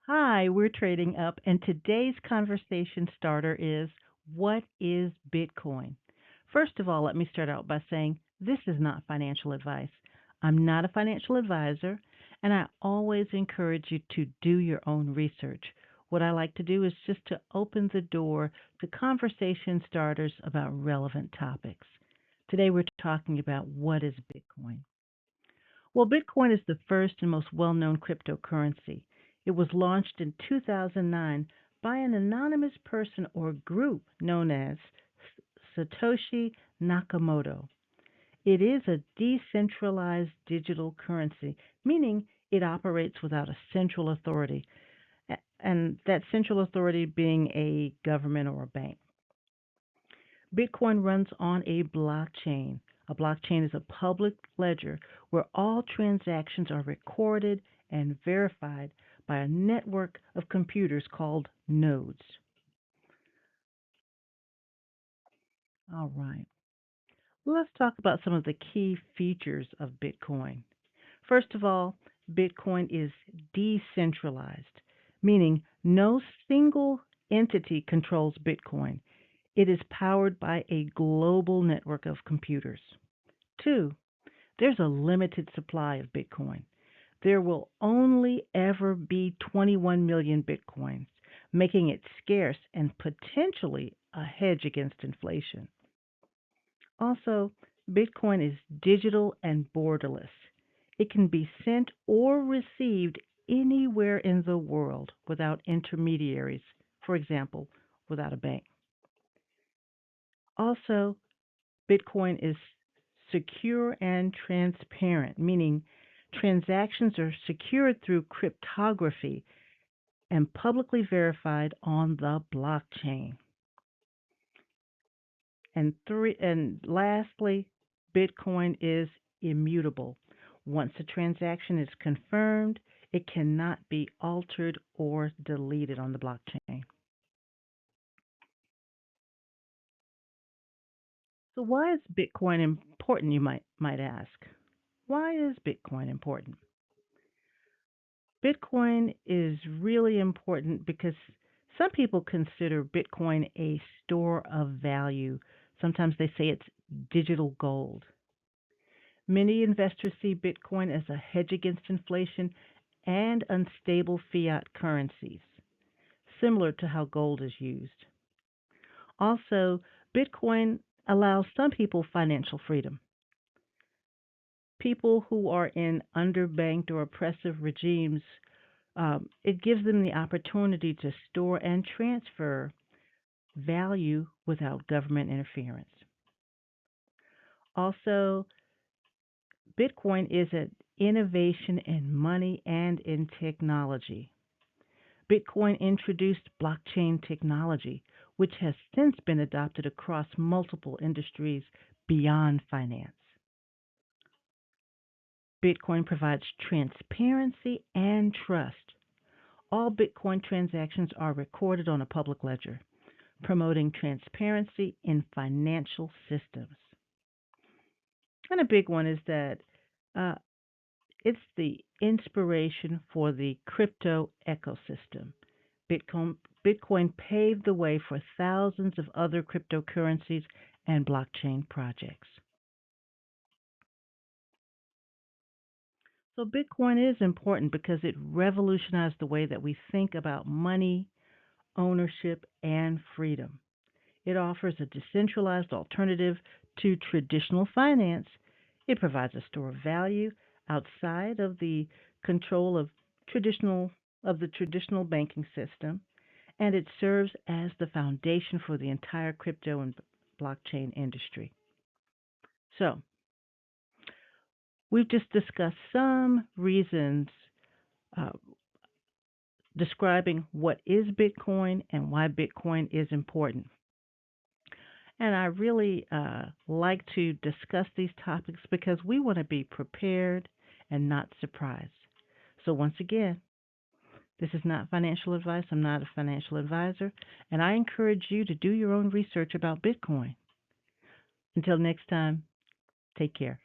Hi, we're trading up, and today's conversation starter is what is Bitcoin? First of all, let me start out by saying this is not financial advice. I'm not a financial advisor, and I always encourage you to do your own research. What I like to do is just to open the door to conversation starters about relevant topics. Today, we're talking about what is Bitcoin. Well, Bitcoin is the first and most well known cryptocurrency. It was launched in 2009 by an anonymous person or group known as Satoshi Nakamoto. It is a decentralized digital currency, meaning it operates without a central authority, and that central authority being a government or a bank. Bitcoin runs on a blockchain. A blockchain is a public ledger where all transactions are recorded and verified by a network of computers called nodes. All right. Let's talk about some of the key features of Bitcoin. First of all, Bitcoin is decentralized, meaning no single entity controls Bitcoin. It is powered by a global network of computers. Two, there's a limited supply of Bitcoin. There will only ever be 21 million Bitcoins, making it scarce and potentially a hedge against inflation. Also, Bitcoin is digital and borderless. It can be sent or received anywhere in the world without intermediaries, for example, without a bank. Also, Bitcoin is secure and transparent, meaning transactions are secured through cryptography and publicly verified on the blockchain. And lastly, Bitcoin is immutable. Once a transaction is confirmed, it cannot be altered or deleted on the blockchain. So why is Bitcoin important, you might ask? Why is Bitcoin important? Bitcoin is really important because some people consider Bitcoin a store of value. Sometimes they say it's digital gold. Many investors see Bitcoin as a hedge against inflation and unstable fiat currencies, similar to how gold is used. Also, Bitcoin allows some people financial freedom. People who are in underbanked or oppressive regimes, it gives them the opportunity to store and transfer value without government interference. Also, Bitcoin is an innovation in money and in technology. Bitcoin introduced blockchain technology, which has since been adopted across multiple industries beyond finance. Bitcoin provides transparency and trust. All Bitcoin transactions are recorded on a public ledger, promoting transparency in financial systems. And a big one is that uh, it's the inspiration for the crypto ecosystem. Bitcoin, Bitcoin paved the way for thousands of other cryptocurrencies and blockchain projects. So, Bitcoin is important because it revolutionized the way that we think about money, ownership, and freedom. It offers a decentralized alternative to traditional finance. It provides a store of value outside of the control of the traditional banking system, and it serves as the foundation for the entire crypto and blockchain industry. So, we've just discussed some reasons uh, describing what is Bitcoin and why Bitcoin is important. And I really like to discuss these topics because we want to be prepared and not surprised. So, once again, this is not financial advice. I'm not a financial advisor. And I encourage you to do your own research about Bitcoin. Until next time, take care.